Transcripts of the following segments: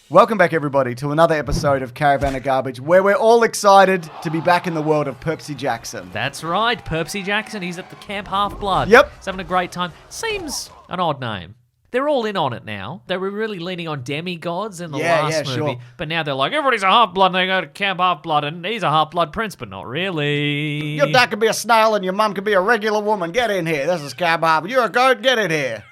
Welcome back, everybody, to another episode of Caravan of Garbage, where we're all excited to be back in the world of Percy Jackson. That's right, Percy Jackson. He's at the Camp Half-Blood. Yep. He's having a great time. Seems an odd name. They're all in on it now. They were really leaning on demigods in the last movie. Sure. But now they're like, everybody's a half-blood, and they go to Camp Half-Blood, and he's a half-blood prince, but not really. Your dad could be a snail and your mum could be a regular woman. Get in here. This is Camp Half. You're a goat. Get in here.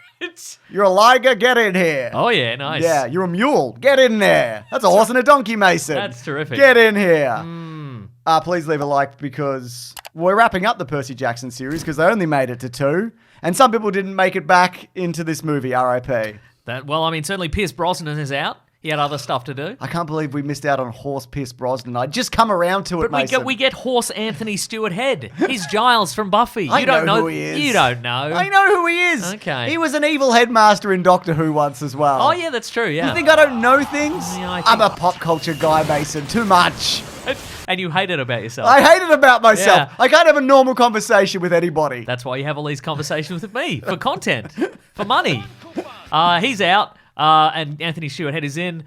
You're a liger. Get in here. Oh, yeah, nice. Yeah, you're a mule. Get in there. That's a horse and a donkey, Mason. That's terrific. Get in here. Please leave a like because we're wrapping up the Percy Jackson series because they only made it to 2. And some people didn't make it back into this movie, R.I.P. Certainly Pierce Brosnan is out. He had other stuff to do. I can't believe we missed out on Horse Pierce Brosnan. I'd just come around to it, But Mason. we get Horse Anthony Stewart Head. He's Giles from Buffy. I You don't know who he is. You don't know. I know who he is. Okay. He was an evil headmaster in Doctor Who once as well. Oh, yeah, that's true, yeah. You think I don't know things? Yeah, I I'm think- a pop culture guy, Mason. Too much. And you hate it about yourself. I hate it about myself. Yeah. I can't have a normal conversation with anybody. That's why you have all these conversations with me, for content, for money. He's out, and Anthony Stewart Head is in.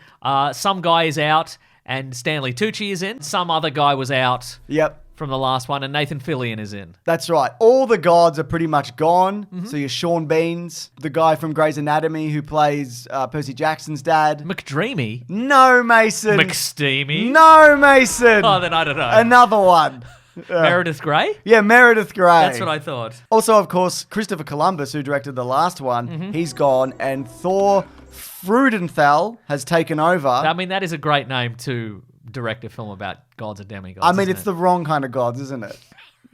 Some guy is out, and Stanley Tucci is in. Some other guy was out Yep. from the last one, and Nathan Fillion is in. That's right. All the gods are pretty much gone. Mm-hmm. So you're Sean Beans, the guy from Grey's Anatomy who plays Percy Jackson's dad. McDreamy? No, Mason. McSteamy? No, Mason. Oh, then I don't know. Another one. Meredith Grey? Yeah, Meredith Grey. That's what I thought. Also, of course, Christopher Columbus, who directed the last one, Mm-hmm. he's gone, and Thor Freudenthal has taken over. I mean, that is a great name to direct a film about gods and demigods. I mean, isn't it's it? the wrong kind of gods, isn't it?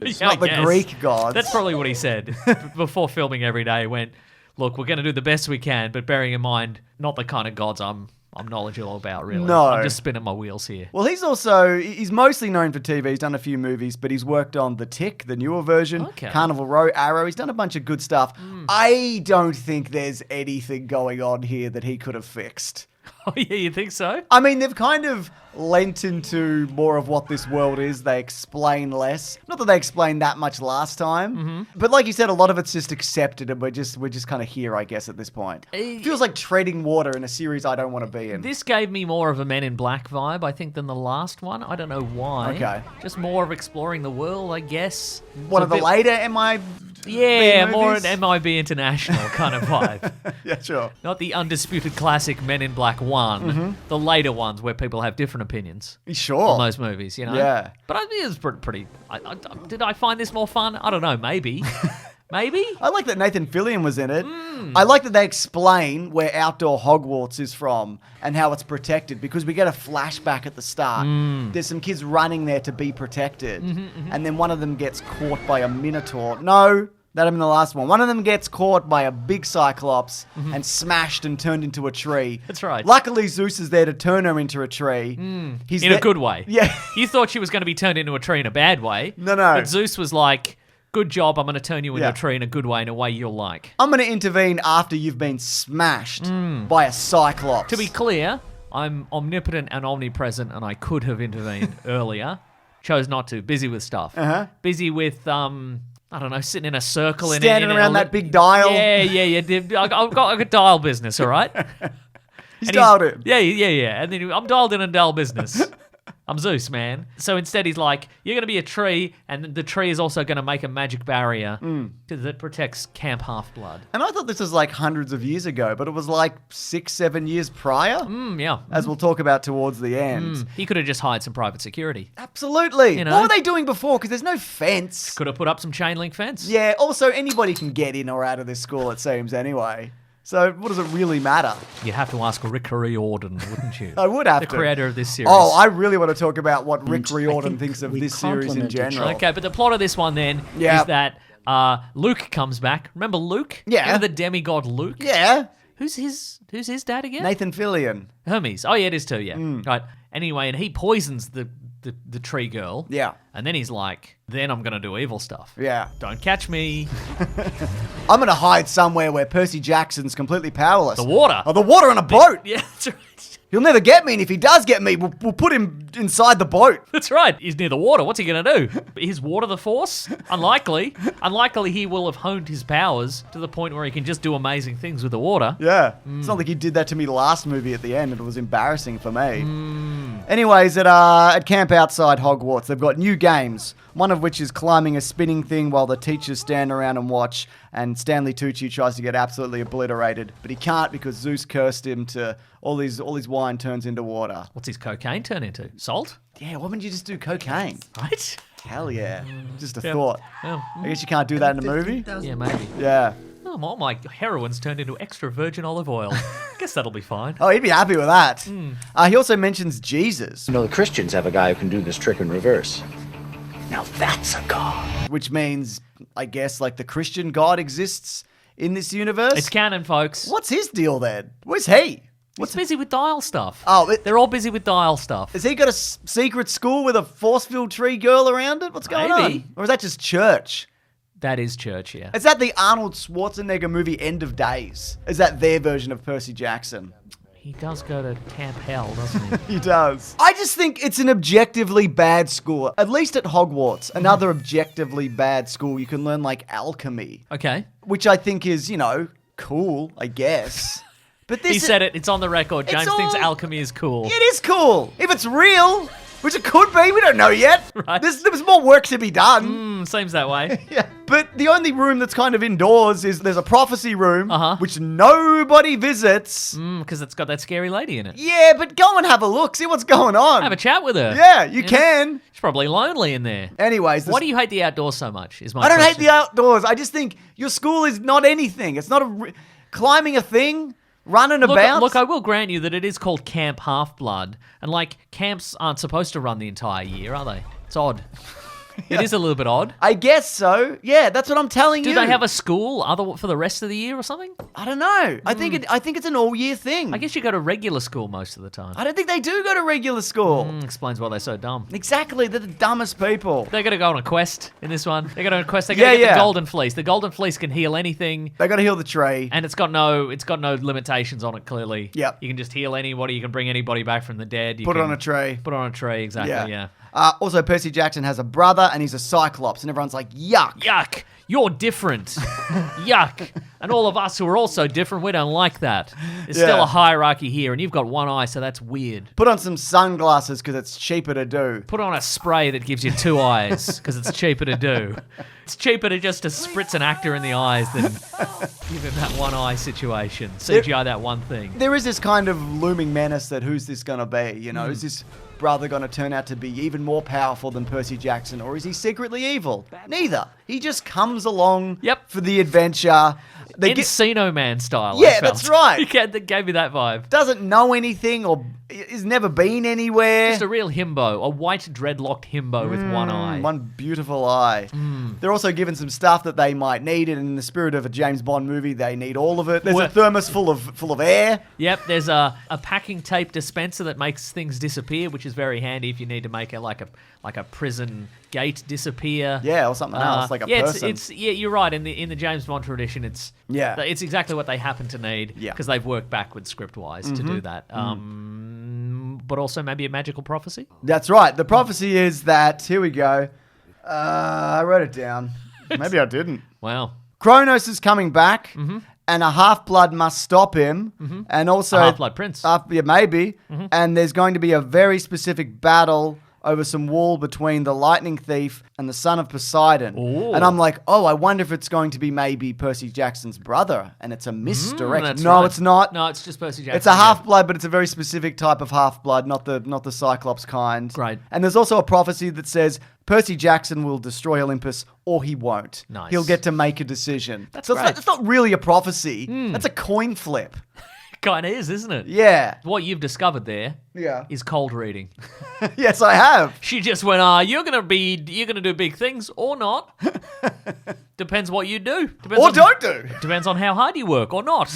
It's Yeah, I not the guess. Greek gods. That's probably what he said before filming every day. He went, look, we're going to do the best we can, but bearing in mind, not the kind of gods I'm knowledgeable about, really. No. I'm just spinning my wheels here. Well, he's mostly known for TV. He's done a few movies, but he's worked on The Tick, the newer version, Okay. Carnival Row, Arrow. He's done a bunch of good stuff. I don't think there's anything going on here that he could have fixed. Oh, yeah, you think so? I mean, they've kind of lent into more of what this world is. They explain less. Not that they explained that much last time, but like you said, a lot of it's just accepted, and we're just kind of here, I guess, at this point. It feels like treading water in a series I don't want to be in. This gave me more of a Men in Black vibe, I think, than the last one. I don't know why. Okay. Just more of exploring the world, I guess. One It's of a the bit- later MI. Yeah, more movies? an MIB International kind of vibe. Yeah, sure. Not the undisputed classic Men in Black 1. Mm-hmm. The later ones where people have different opinions. Sure. On those movies, you know? Yeah. But I think it was pretty did I find this more fun? I don't know, maybe. Maybe? I like that Nathan Fillion was in it. I like that they explain where outdoor Hogwarts is from and how it's protected because we get a flashback at the start. There's some kids running there to be protected. And then one of them gets caught by a Minotaur. No, that I'm in the last one. One of them gets caught by a big Cyclops and smashed and turned into a tree. That's right. Luckily, Zeus is there to turn her into a tree. He's In a good way. Yeah. You thought she was going to be turned into a tree in a bad way. No. But Zeus was like, good job, I'm going to turn you into Yeah. a tree in a good way, in a way you'll like. I'm going to intervene after you've been smashed by a Cyclops. To be clear, I'm omnipotent and omnipresent, and I could have intervened earlier. Chose not to. Busy with stuff. Busy with, I don't know, sitting in a circle. Standing in a around that big dial. Yeah. I've got a dial business, all right? He's And dialed in. Yeah. And then I'm dialed in a dial business. I'm Zeus, man. So instead he's like, you're going to be a tree, and the tree is also going to make a magic barrier that protects Camp Half-Blood. And I thought this was like hundreds of years ago, but it was like 6-7 years prior, Yeah. as we'll talk about towards the end. He could have just hired some private security. Absolutely. You know? What were they doing before? Because there's no fence. Could have put up some chain link fence. Yeah, also anybody can get in or out of this school, it seems, anyway. So what does it really matter? You'd have to ask Rick Riordan, wouldn't you? I would have the to. creator of this series. Oh, I really want to talk about what Rick Riordan think thinks of we this series in complimented general. Okay, but the plot of this one then Yeah. is that Luke comes back. Remember Luke? Yeah. Remember the demigod Luke? Yeah, Who's his dad again? Nathan Fillion. Hermes. Oh yeah, it is too. Yeah. Mm. Right. Anyway, and he poisons the tree girl. Yeah. And then he's like, then I'm going to do evil stuff. Yeah. Don't catch me. I'm going to hide somewhere where Percy Jackson's completely powerless. The water. Oh, the water on a boat. Yeah, that's right. He'll never get me, and if he does get me, we'll put him inside the boat. That's right. He's near the water. What's he going to do? Is water the Force? Unlikely. Unlikely he will have honed his powers to the point where he can just do amazing things with the water. Yeah. It's not like he did that to me last movie at the end, and it was embarrassing for me. Anyways, at camp outside Hogwarts, they've got new games, one of which is climbing a spinning thing while the teachers stand around and watch, and Stanley Tucci tries to get absolutely obliterated, but he can't because Zeus cursed him to all his wine turns into water. What's his cocaine turn into? Salt? Yeah, why wouldn't you just do cocaine? Right? Hell yeah. Just a Yeah. thought. Well, I guess you can't do that in a movie. yeah, maybe. Yeah. Oh, my heroin's turned into extra virgin olive oil. Guess that'll be fine. Oh, he'd be happy with that. He also mentions Jesus, You know, the Christians have a guy who can do this trick in reverse. Now that's a god. which means, I guess, like the Christian God exists in this universe. It's canon, folks. What's his deal then? Where's he? He's busy with dial stuff. Oh, They're all busy with dial stuff. has he got a secret school with a force field tree girl around it? What's going Maybe. on? Or is that just church? That is church, yeah. Is that the Arnold Schwarzenegger movie End of Days? Is that their version of Percy Jackson? He does go to Camp Hell, doesn't he? He does. I just think it's an objectively bad school. At least at Hogwarts, another objectively bad school, you can learn like alchemy, Okay. which I think is, cool, I guess. But this He said it. It's on the record. James thinks all- alchemy is cool. It is cool. If it's real, which it could be, we don't know yet. Right. There's more work to be done. Seems that way. Yeah. But the only room that's kind of indoors is there's a prophecy room, Uh-huh. which nobody visits. Because it's got that scary lady in it. Yeah, but go and have a look, see what's going on. Have a chat with her. Yeah, you know? can. She's probably lonely in there. Anyways, Why do you hate the outdoors so much? Is my I don't hate question. the outdoors. I just think your school is not anything. It's not climbing a thing, running about. Look, I will grant you that it is called Camp Half-Blood, and like camps aren't supposed to run the entire year, are they? It's odd. It is a little bit odd. I guess so. Yeah, that's what I'm telling Do you. they have a school for the rest of the year or something? I don't know. I think it's an all year thing. I guess you go to regular school most of the time. I don't think they do go to regular school. Explains why they're so dumb. Exactly, they're the dumbest people. They're going to go on a quest in this one. They're going to go on a quest. They're going to get the Golden Fleece. The Golden Fleece can heal anything. They got to heal the tree. And it's got no limitations on it, clearly. Yep. You can just heal anybody. You can bring anybody back from the dead. You Put it can on a tray. Put it on a tray, exactly, yeah. Also, Percy Jackson has a brother, and he's a Cyclops, and everyone's like, yuck. Yuck. You're different. Yuck. And all of us who are also different, we don't like that. There's still Yeah. a hierarchy here, and you've got one eye, so that's weird. Put on some sunglasses because it's cheaper to do. Put on a spray that gives you two eyes, because it's cheaper to do. It's cheaper to just to spritz an actor in the eyes than give him that one eye situation. CGI that one thing. There is this kind of looming menace that who's this going to be? Is this brother going to turn out to be even more powerful than Percy Jackson, or is he secretly evil? Neither. He just comes along Yep. for the adventure. Encino Man style. Yeah, I felt. that's right. That gave me that vibe. Doesn't know anything or has never been anywhere. Just a real himbo, a white dreadlocked himbo with one eye. One beautiful eye. They're also given some stuff that they might need, and in the spirit of a James Bond movie, they need all of it. There's a thermos full of air. Yep, there's a packing tape dispenser that makes things disappear, which is very handy if you need to make like a prison gate disappear. Yeah, or something else, like a person. It's you're right. In the James Bond tradition, it's exactly what they happen to need Yeah. because they've worked backwards script wise to do that. But also maybe a magical prophecy. That's right. The prophecy is that, here we go. I wrote it down. Maybe I didn't. Wow. Kronos is coming back, and a half-blood must stop him, and also... A Half-Blood Prince. Yeah, maybe. And there's going to be a very specific battle over some wall between the Lightning Thief and the son of Poseidon. Ooh. And I'm like, I wonder if it's going to be maybe Percy Jackson's brother, and it's a misdirect. That's No, right. it's not. No, it's just Percy Jackson. It's a half-blood, but it's a very specific type of half-blood, not the Cyclops kind. Great. And there's also a prophecy that says Percy Jackson will destroy Olympus, or he won't. Nice. He'll get to make a decision. That's so great. it's not really a prophecy. That's a coin flip. Kind of is, isn't it? Yeah. What you've discovered there Yeah. is cold reading. Yes, I have. She just went, you're gonna do big things or not. Depends what you do. Depends Or on- don't do. Depends on how hard you work or not.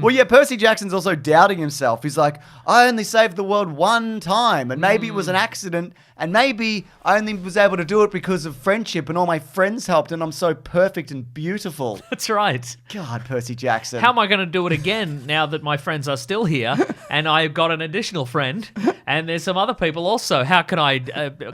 Well, yeah, Percy Jackson's also doubting himself. He's like, I only saved the world one time, and maybe it was an accident, and maybe I only was able to do it because of friendship, and all my friends helped, and I'm so perfect and beautiful. That's right. God, Percy Jackson. How am I going to do it again now that my friends are still here and I've got an additional friend and there's some other people also? How can I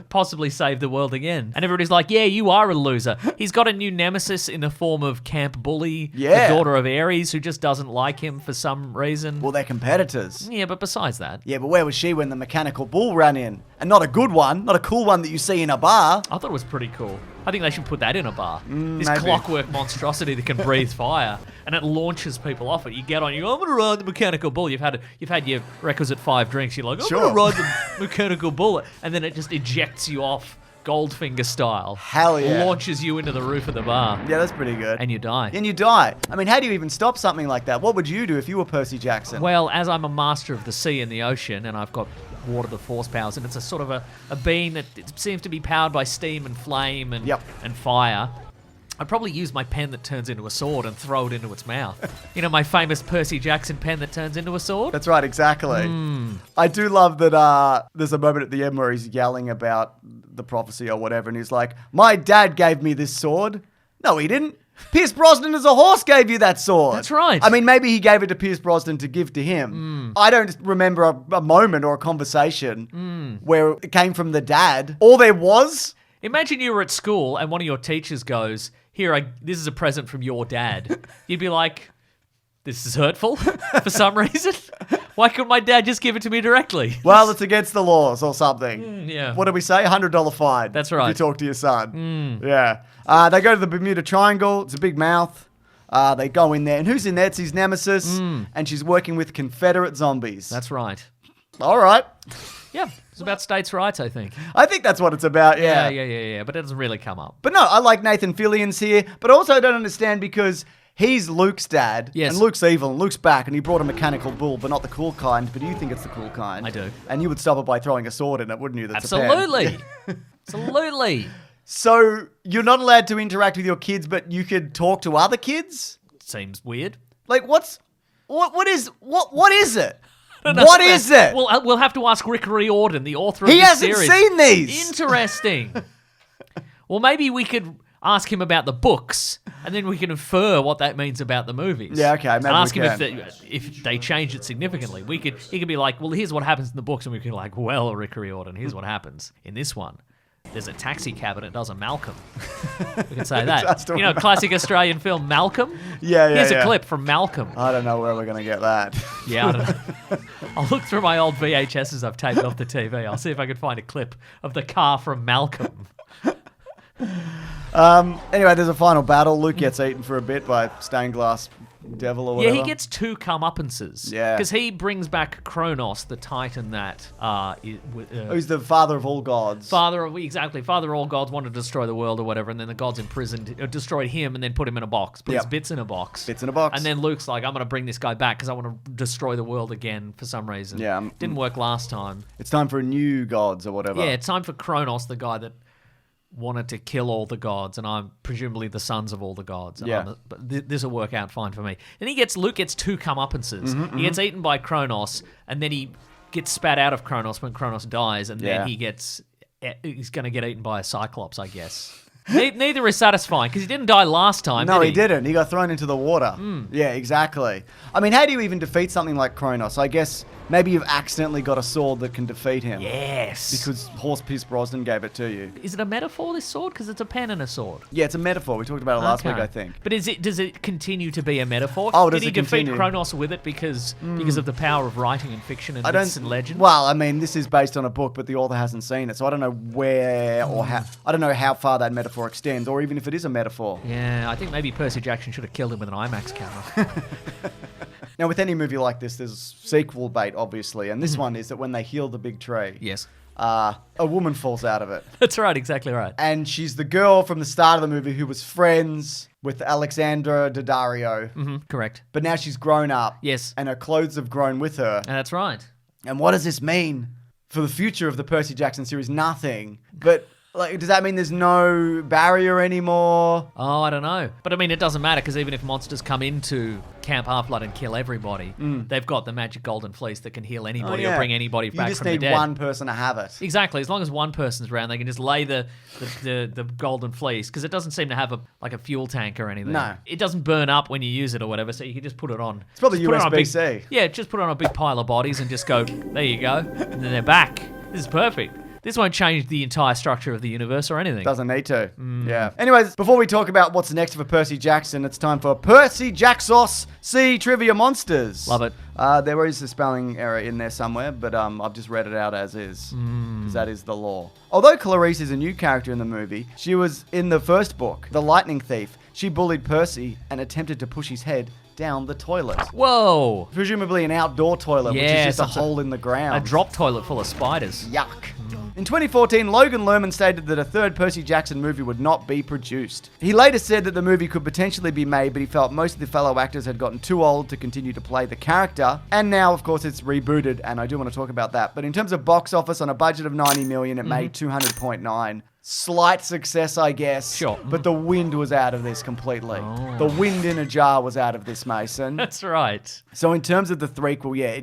possibly save the world again? And everybody's like, yeah, you are a loser. He's got a new nemesis in the form of Camp Bully, Yeah. the daughter of Ares, who just doesn't like him for some reason. Well, they're competitors. Yeah, but besides that, Yeah, but where was she when the mechanical bull ran in? And not a good one, not a cool one that you see in a bar. I thought it was pretty cool. I think they should put that in a bar. This maybe. clockwork monstrosity that can breathe fire, and it launches people off it. You get on, you go, I'm going to ride the mechanical bull. You've had your requisite 5 drinks. You're like, I'm Sure. going to ride the mechanical bull, and then it just ejects you off, Goldfinger style. Hell yeah. Launches you into the roof of the bar, Yeah, that's pretty good. and you die. And you die. I mean, how do you even stop something like that? What would you do if you were Percy Jackson? Well, as I'm a master of the sea and the ocean, and I've got water the force powers, and it's a sort of a being that it seems to be powered by steam and flame and Yep. and fire. I'd probably use my pen that turns into a sword and throw it into its mouth. You know, my famous Percy Jackson pen that turns into a sword? That's right, exactly. I do love that there's a moment at the end where he's yelling about the prophecy or whatever, and he's like, my dad gave me this sword. No, he didn't. Pierce Brosnan as a horse gave you that sword. That's right. I mean, maybe he gave it to Pierce Brosnan to give to him. I don't remember a moment or a conversation where it came from the dad. All there was... Imagine you were at school and one of your teachers goes, this is a present from your dad. You'd be like, this is hurtful for some reason. Why couldn't my dad just give it to me directly? Well, it's against the laws or something. Yeah. What did we say? $100 fine. That's If right. you talk to your son. Yeah. They go to the Bermuda Triangle. It's a big mouth. They go in there. And who's in there? It's his nemesis. And she's working with Confederate zombies. That's right. All right. Yeah, it's about states' rights, I think. I think that's what it's about, yeah. Yeah, but it doesn't really come up. But no, I like Nathan Fillion's here. But also I don't understand because he's Luke's dad. Yes. And Luke's evil. And Luke's back. And he brought a mechanical bull, but not the cool kind. But you think it's the cool kind. I do. And you would stop it by throwing a sword in it, wouldn't you? That's a pen. Absolutely. Absolutely. So you're not allowed to interact with your kids, but you could talk to other kids? Seems weird. Like, what is it? What is it? We'll have to ask Rick Riordan, the author of He this hasn't series. seen these. Interesting. Well, maybe we could ask him about the books, and then we can infer what that means about the movies. Yeah, okay, maybe and ask we him can. if they changed it significantly. He could be like, well, here's what happens in the books, and we can be like, well, Rick Riordan, here's what happens in this one. There's a taxi cab and it does a Malcolm. We can say that. Just a You know, classic Australian film Malcolm? Yeah, Here's yeah. a clip from Malcolm. I don't know where we're going to get that. Yeah, I don't know. I'll look through my old VHSs I've taped off the TV. I'll see if I can find a clip of the car from Malcolm. Anyway, there's a final battle. Luke gets eaten for a bit by stained glass devil or Yeah, whatever. he gets 2 comeuppances. Yeah. Because he brings back Kronos, the titan that Who's the father of all gods. father of all gods wanted to destroy the world or whatever, and then the gods destroyed him and then put him in a box, put his Yep. bits in a box. Bits in a box. And then Luke's like, I'm going to bring this guy back because I want to destroy the world again for some reason. Yeah, Didn't work last time. It's time for new gods or whatever. Yeah, it's time for Kronos, the guy that wanted to kill all the gods, and I'm presumably the sons of all the gods. And Yeah. but this will work out fine for me. And Luke gets 2 comeupances. Mm-hmm, He gets eaten by Kronos, and then he gets spat out of Kronos when Kronos dies, and Yeah. then he's going to get eaten by a Cyclops, I guess. Neither is satisfying, because he didn't die last time, No, did he didn't. He got thrown into the water. Hmm. Yeah, exactly. I mean, how do you even defeat something like Kronos? I guess maybe you've accidentally got a sword that can defeat him. Yes. Because Horse Pierce Brosnan gave it to you. Is it a metaphor, this sword? Because it's a pen and a sword. Yeah, it's a metaphor. We talked about it last week, Okay. I think. But does it continue to be a metaphor? Oh, Did does he it defeat continue? Kronos with it because of the power of writing and fiction and I myths don't. and legends? Well, I mean, this is based on a book, but the author hasn't seen it, so I don't know where or how. I don't know how far that metaphor extends, or even if it is a metaphor. Yeah, I think maybe Percy Jackson should have killed him with an IMAX camera. Now, with any movie like this, there's sequel bait, obviously, and this one is that when they heal the big tree, Yes. a woman falls out of it. That's right, exactly right. And she's the girl from the start of the movie who was friends with Alexandra Daddario. Correct. But now she's grown up. Yes. And her clothes have grown with her. And that's right. And what does this mean for the future of the Percy Jackson series? Nothing. But, like, does that mean there's no barrier anymore? Oh, I don't know. But I mean, it doesn't matter because even if monsters come into Camp Half-Blood and kill everybody, they've got the magic golden fleece that can heal anybody Oh, yeah. or bring anybody You back just from the need dead. one person to have it. Exactly. As long as one person's around, they can just lay the golden fleece, because it doesn't seem to have a fuel tank or anything. No. It doesn't burn up when you use it or whatever, so you can just put it on. It's probably Just put it on a big- USB-C. Yeah, just put it on a big pile of bodies and just go, there you go. And then they're back. This is perfect. This won't change the entire structure of the universe or anything. Doesn't need to. Yeah. Anyways, before we talk about what's next for Percy Jackson, it's time for Percy Jaxos C Trivia Monsters. Love it. There is a spelling error in there somewhere, but I've just read it out as is, because that is the law. Although Clarice is a new character in the movie, she was in the first book, The Lightning Thief. She bullied Percy and attempted to push his head down the toilet. Whoa. Presumably an outdoor toilet, which Yeah, is just a some hole in the ground. A drop toilet full of spiders. Yuck. In 2014, Logan Lerman stated that a third Percy Jackson movie would not be produced. He later said that the movie could potentially be made, but he felt most of the fellow actors had gotten too old to continue to play the character. And now, of course, it's rebooted, and I do want to talk about that. But in terms of box office, on a budget of 90 million, it made 200.9. Slight success, I guess. Sure. But the wind was out of this completely. The wind in a jar was out of this, Mason. That's right. So in terms of the threequel, yeah,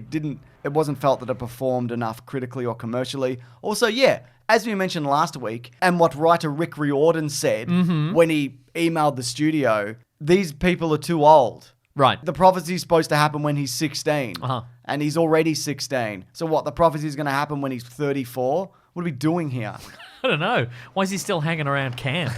it wasn't felt that it performed enough critically or commercially. Also, yeah, as we mentioned last week, and what writer Rick Riordan said when he emailed the studio, these people are too old. Right. The prophecy is supposed to happen when he's 16, Uh-huh. and he's already 16. So what, the prophecy is going to happen when he's 34? What are we doing here? I don't know. Why is he still hanging around camp?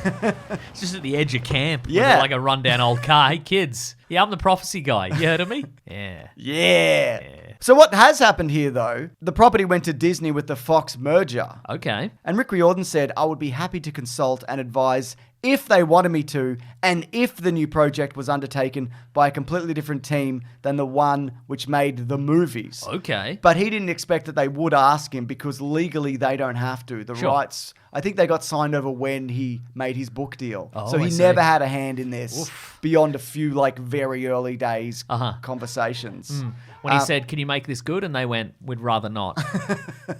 It's just at the edge of camp. With Yeah. like a rundown old car. Hey, kids. Yeah, I'm the prophecy guy. You heard of me? Yeah. Yeah. So what has happened here, though, the property went to Disney with the Fox merger. Okay. And Rick Riordan said, I would be happy to consult and advise if they wanted me to, and if the new project was undertaken by a completely different team than the one which made the movies. Okay. But he didn't expect that they would ask him because legally they don't have to. The Sure. rights, I think they got signed over when he made his book deal. Oh, so I he see. never had a hand in this beyond a few like very early days Uh-huh. conversations. When he said, can you make this good? And they went, we'd rather not.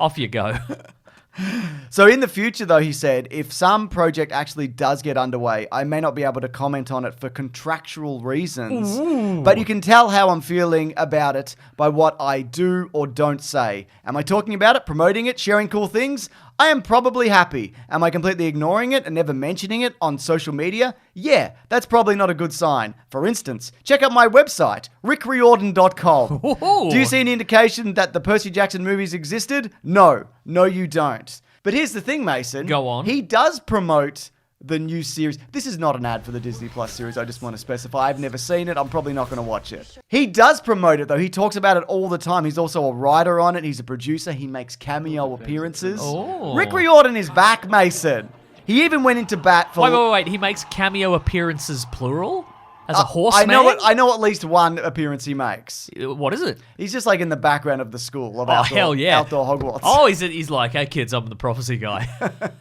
Off you go. So in the future, though, he said, if some project actually does get underway, I may not be able to comment on it for contractual reasons. But you can tell how I'm feeling about it by what I do or don't say. Am I talking about it, promoting it, sharing cool things? I am probably happy. Am I completely ignoring it and never mentioning it on social media? Yeah, that's probably not a good sign. For instance, check out my website, rickriordan.com. Ooh. Do you see any indication that the Percy Jackson movies existed? No. No, you don't. But here's the thing, Mason. Go on. He does promote the new series. This is not an ad for the Disney Plus series, I just want to specify. I've never seen it. I'm probably not going to watch it. He does promote it, though. He talks about it all the time. He's also a writer on it. He's a producer. He makes cameo appearances. Oh. Rick Riordan is back, Mason. He even went into bat for... Wait. He makes cameo appearances plural? As a horseman? I know at least one appearance he makes. What is it? He's just like in the background of the school of Oh, hell yeah. outdoor Hogwarts. Oh, he's like, hey, kids, I'm the prophecy guy.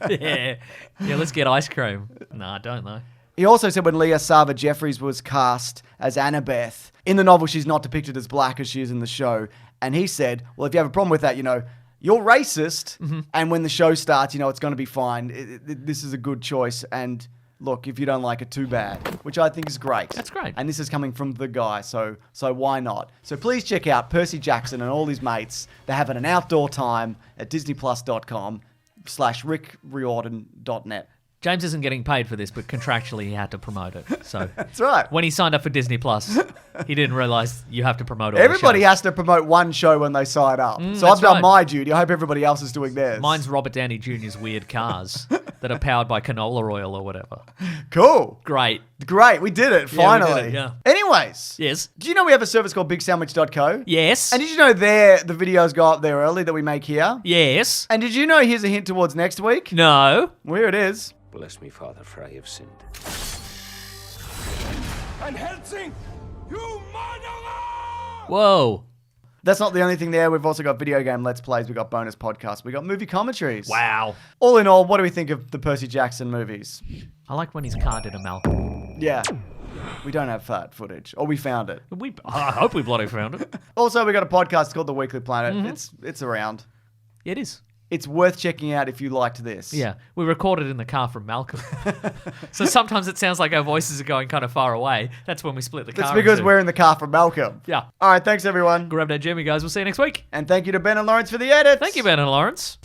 Yeah, let's get ice cream. Nah, don't though. He also said when Leah Sava Jeffries was cast as Annabeth, in the novel she's not depicted as black as she is in the show. And he said, well, if you have a problem with that, you're racist. And when the show starts, it's going to be fine. This is a good choice. And look, if you don't like it, too bad. Which I think is great. That's great. And this is coming from the guy, so why not? So please check out Percy Jackson and all his mates. They're having an outdoor time at disneyplus.com/rickriordan.net. James isn't getting paid for this, but contractually he had to promote it. So That's right. when he signed up for Disney Plus, he didn't realize you have to promote all the Everybody shows. has to promote one show when they sign up. So that's I've done right. my duty. I hope everybody else is doing theirs. Mine's Robert Downey Jr.'s weird cars that are powered by canola oil or whatever. Cool. Great. Great. We did it, Yeah, we did finally. it, yeah. Anyways. Yes. Do you know we have a service called BigSandwich.co? Yes. And did you know the videos go up there early that we make here? Yes. And did you know, here's a hint towards next week? No. Well, here it is. Bless me, Father, for I have sinned. Van Helsing, you murderer! Whoa. That's not the only thing there. We've also got video game Let's Plays. We've got bonus podcasts. We've got movie commentaries. Wow. All in all, what do we think of the Percy Jackson movies? I like when his car did a Malcolm. Yeah. We don't have fat footage. Or we found it. I hope we bloody found it. Also, we got a podcast called The Weekly Planet. It's around. Yeah, it is. It's worth checking out if you liked this. Yeah, we recorded in the car from Malcolm. So sometimes it sounds like our voices are going kind of far away. That's when we split the car. That's because in two. we're in the car from Malcolm. Yeah. All right, thanks everyone. Grab that Jimmy, guys. We'll see you next week. And thank you to Ben and Lawrence for the edits. Thank you, Ben and Lawrence.